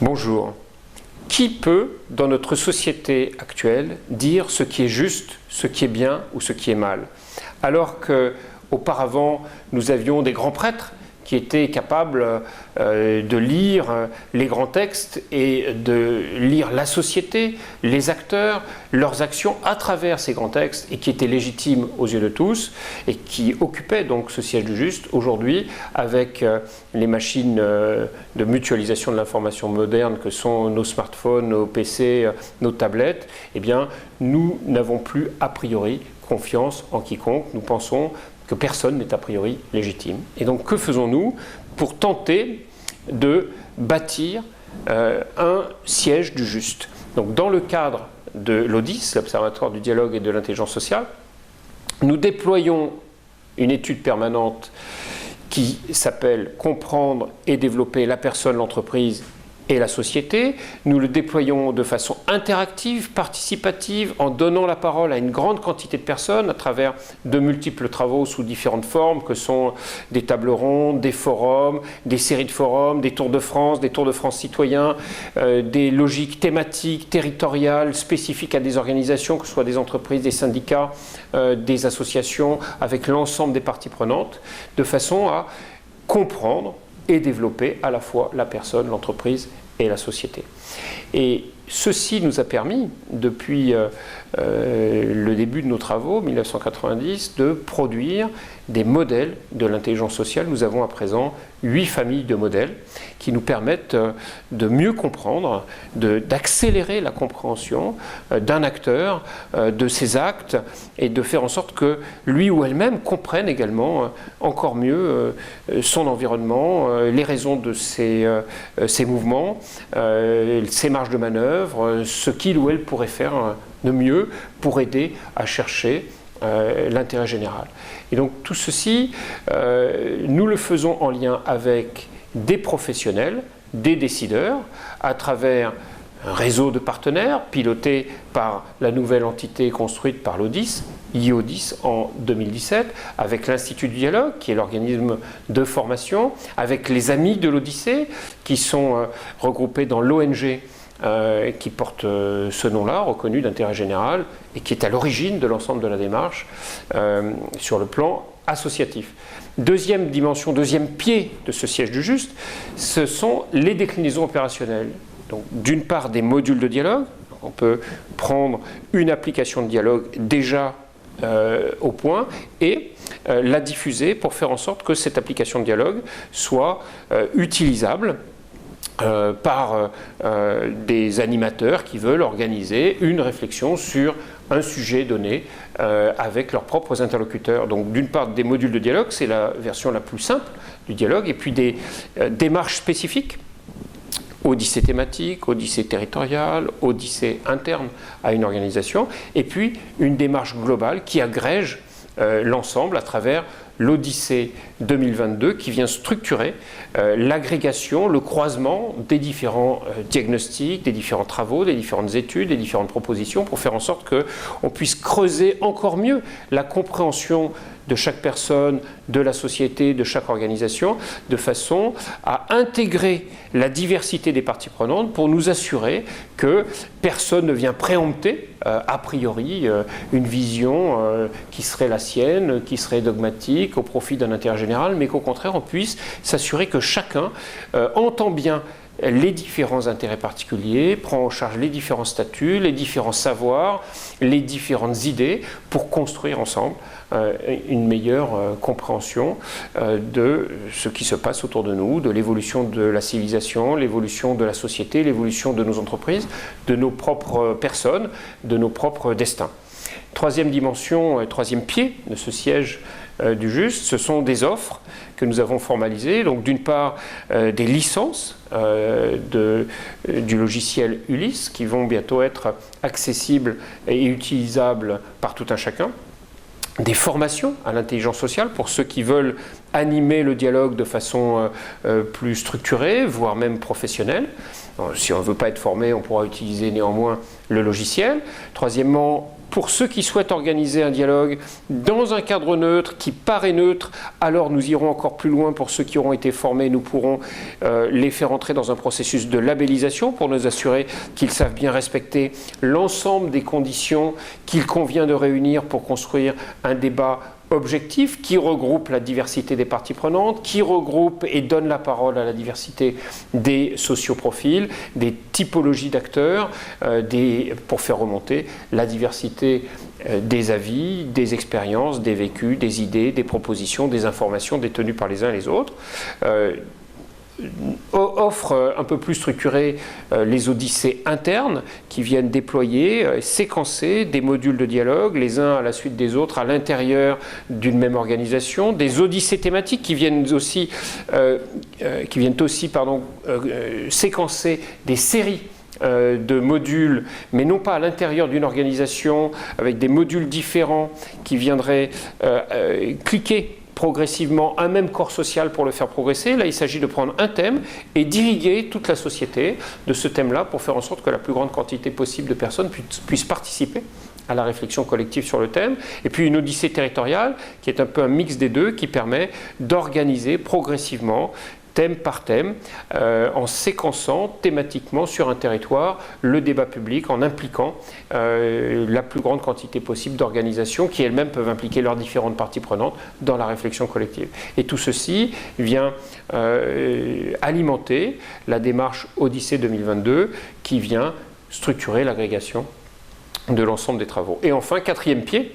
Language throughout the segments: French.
Bonjour. Qui peut, dans notre société actuelle, dire ce qui est juste, ce qui est bien ou ce qui est mal? Alors qu'auparavant, nous avions des grands prêtres qui étaient capables de lire les grands textes et de lire la société, les acteurs, leurs actions à travers ces grands textes et qui étaient légitimes aux yeux de tous et qui occupaient donc ce siège du juste. Aujourd'hui, avec les machines de mutualisation de l'information moderne que sont nos smartphones, nos PC, nos tablettes, eh bien, nous n'avons plus a priori confiance en quiconque. Nous pensons que personne n'est a priori légitime. Et donc, que faisons-nous pour tenter de bâtir un siège du juste? Donc, dans le cadre de l'ODIS, l'Observatoire du dialogue et de l'intelligence sociale, nous déployons une étude permanente qui s'appelle « Comprendre et développer la personne, l'entreprise et la société ». Nous le déployons de façon interactive, participative, en donnant la parole à une grande quantité de personnes à travers de multiples travaux sous différentes formes que sont des tables rondes, des forums, des séries de forums, des tours de France citoyens, des logiques thématiques, territoriales, spécifiques à des organisations, que ce soit des entreprises, des syndicats, des associations, avec l'ensemble des parties prenantes, de façon à comprendre et développer à la fois la personne, l'entreprise et la société. Et ceci nous a permis, depuis le début de nos travaux, 1990, de produire des modèles de l'intelligence sociale. Nous avons à présent 8 familles de modèles qui nous permettent de mieux comprendre, d'accélérer la compréhension d'un acteur, de ses actes, et de faire en sorte que lui ou elle-même comprenne également encore mieux son environnement, les raisons de ses mouvements, ses marges de manœuvre, ce qu'il ou elle pourrait faire de mieux pour aider à chercher l'intérêt général. Et donc tout ceci, nous le faisons en lien avec des professionnels, des décideurs, à travers un réseau de partenaires piloté par la nouvelle entité construite par l'ODIS, IODIS en 2017, avec l'Institut du dialogue, qui est l'organisme de formation, avec les amis de l'Odyssée, qui sont regroupés dans l'ONG qui porte ce nom-là, reconnu d'intérêt général, et qui est à l'origine de l'ensemble de la démarche sur le plan associatif. Deuxième dimension, deuxième pied de ce siège du juste, ce sont les déclinaisons opérationnelles. Donc, d'une part, des modules de dialogue. On peut prendre une application de dialogue déjà au point et la diffuser pour faire en sorte que cette application de dialogue soit utilisable par des animateurs qui veulent organiser une réflexion sur un sujet donné avec leurs propres interlocuteurs. Donc d'une part des modules de dialogue, c'est la version la plus simple du dialogue, et puis des démarches spécifiques, odyssée thématique, odyssée territoriale, odyssée interne à une organisation, et puis une démarche globale qui agrège l'ensemble à travers l'Odyssée 2022 qui vient structurer l'agrégation, le croisement des différents diagnostics, des différents travaux, des différentes études, des différentes propositions pour faire en sorte qu'on puisse creuser encore mieux la compréhension de chaque personne, de la société, de chaque organisation, de façon à intégrer la diversité des parties prenantes pour nous assurer que personne ne vient préempter a priori une vision qui serait la sienne, qui serait dogmatique au profit d'un intérêt général, mais qu'au contraire on puisse s'assurer que chacun entend bien les différents intérêts particuliers, prend en charge les différents statuts, les différents savoirs, les différentes idées pour construire ensemble une meilleure compréhension de ce qui se passe autour de nous, de l'évolution de la civilisation, l'évolution de la société, l'évolution de nos entreprises, de nos propres personnes, de nos propres destins. Troisième dimension, troisième pied de ce siège du juste, ce sont des offres que nous avons formalisées. Donc d'une part des licences du logiciel Ulysse qui vont bientôt être accessibles et utilisables par tout un chacun. Des formations à l'intelligence sociale pour ceux qui veulent animer le dialogue de façon plus structurée, voire même professionnelle. Si on ne veut pas être formé, on pourra utiliser néanmoins le logiciel. Troisièmement, pour ceux qui souhaitent organiser un dialogue dans un cadre neutre, qui paraît neutre, alors nous irons encore plus loin. Pour ceux qui auront été formés, nous pourrons les faire entrer dans un processus de labellisation pour nous assurer qu'ils savent bien respecter l'ensemble des conditions qu'il convient de réunir pour construire un débat objectif qui regroupe la diversité des parties prenantes, qui regroupe et donne la parole à la diversité des socioprofils, des typologies d'acteurs, pour faire remonter la diversité des avis, des expériences, des vécus, des idées, des propositions, des informations détenues par les uns et les autres. Offre un peu plus structuré les odyssées internes qui viennent déployer, séquencer des modules de dialogue les uns à la suite des autres à l'intérieur d'une même organisation, des odyssées thématiques qui viennent aussi, séquencer des séries de modules, mais non pas à l'intérieur d'une organisation, avec des modules différents qui viendraient cliquer progressivement un même corps social pour le faire progresser. Là, il s'agit de prendre un thème et d'irriguer toute la société de ce thème-là pour faire en sorte que la plus grande quantité possible de personnes puissent participer à la réflexion collective sur le thème. Et puis une odyssée territoriale qui est un peu un mix des deux, qui permet d'organiser progressivement thème par thème, en séquençant thématiquement sur un territoire le débat public, en impliquant la plus grande quantité possible d'organisations qui elles-mêmes peuvent impliquer leurs différentes parties prenantes dans la réflexion collective. Et tout ceci vient alimenter la démarche Odyssée 2022 qui vient structurer l'agrégation de l'ensemble des travaux. Et enfin, quatrième pied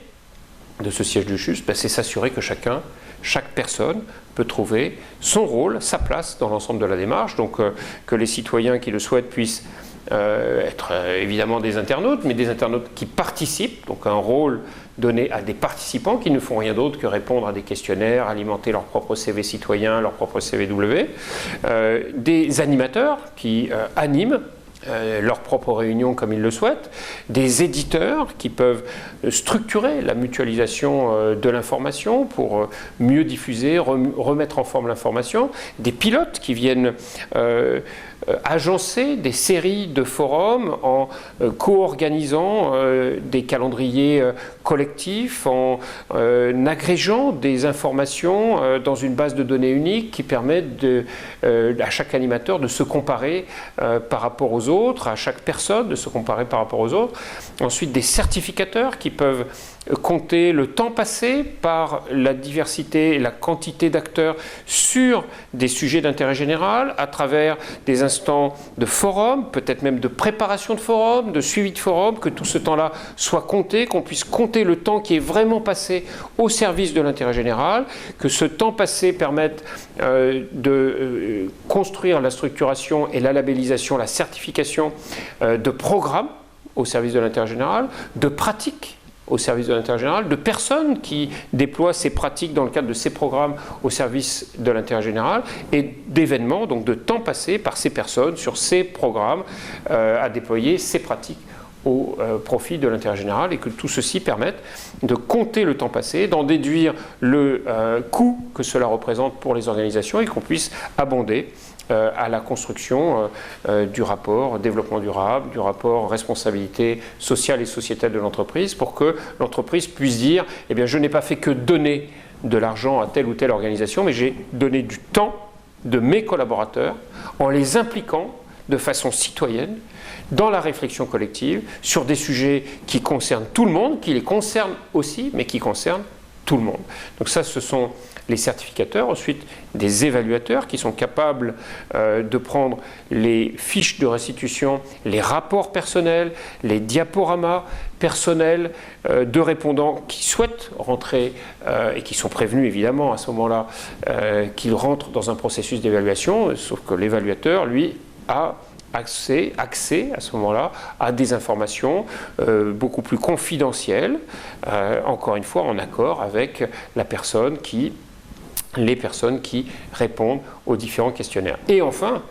de ce siège du juste, c'est s'assurer que chaque personne peut trouver son rôle, sa place dans l'ensemble de la démarche, donc que les citoyens qui le souhaitent puissent être évidemment des internautes, mais des internautes qui participent, donc un rôle donné à des participants qui ne font rien d'autre que répondre à des questionnaires, alimenter leur propre CV citoyen, leur propre CVW, des animateurs qui animent leurs propres réunions comme ils le souhaitent, des éditeurs qui peuvent structurer la mutualisation de l'information pour mieux diffuser, remettre en forme l'information, des pilotes qui viennent agencer des séries de forums en co-organisant des calendriers collectifs, en agrégeant des informations dans une base de données unique qui permet à chaque animateur de se comparer par rapport aux autres, à chaque personne de se comparer par rapport aux autres. Ensuite, des certificateurs qui peuvent compter le temps passé par la diversité et la quantité d'acteurs sur des sujets d'intérêt général à travers des instants de forum, peut-être même de préparation de forum, de suivi de forum, que tout ce temps-là soit compté, qu'on puisse compter le temps qui est vraiment passé au service de l'intérêt général, que ce temps passé permette de construire la structuration et la labellisation, la certification de programmes au service de l'intérêt général, de pratiques au service de l'intérêt général, de personnes qui déploient ces pratiques dans le cadre de ces programmes au service de l'intérêt général, et d'événements, donc de temps passé par ces personnes sur ces programmes à déployer ces pratiques au profit de l'intérêt général, et que tout ceci permette de compter le temps passé, d'en déduire le coût que cela représente pour les organisations, et qu'on puisse abonder à la construction du rapport développement durable, du rapport responsabilité sociale et sociétale de l'entreprise, pour que l'entreprise puisse dire « Eh bien, je n'ai pas fait que donner de l'argent à telle ou telle organisation, mais j'ai donné du temps de mes collaborateurs en les impliquant de façon citoyenne dans la réflexion collective sur des sujets qui concernent tout le monde, qui les concernent aussi, mais qui concernent tout le monde. » Donc ça, ce sont les certificateurs, ensuite des évaluateurs qui sont capables de prendre les fiches de restitution, les rapports personnels, les diaporamas personnels de répondants qui souhaitent rentrer et qui sont prévenus évidemment à ce moment-là qu'ils rentrent dans un processus d'évaluation, sauf que l'évaluateur, lui, a accès à ce moment-là à des informations beaucoup plus confidentielles, encore une fois en accord avec les personnes qui répondent aux différents questionnaires. Et enfin,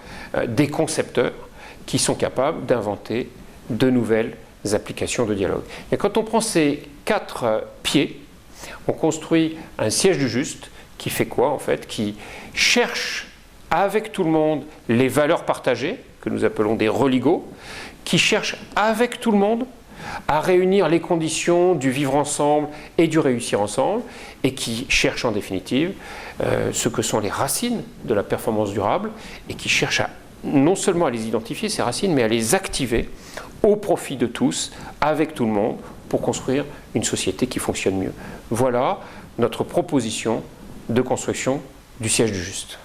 des concepteurs qui sont capables d'inventer de nouvelles applications de dialogue. Et quand on prend ces 4 pieds, on construit un siège du juste qui fait quoi en fait? Qui cherche avec tout le monde les valeurs partagées que nous appelons des religaux, qui cherchent avec tout le monde à réunir les conditions du vivre ensemble et du réussir ensemble, et qui cherchent en définitive ce que sont les racines de la performance durable, et qui cherchent non seulement à les identifier, ces racines, mais à les activer au profit de tous, avec tout le monde, pour construire une société qui fonctionne mieux. Voilà notre proposition de construction du siège du juste.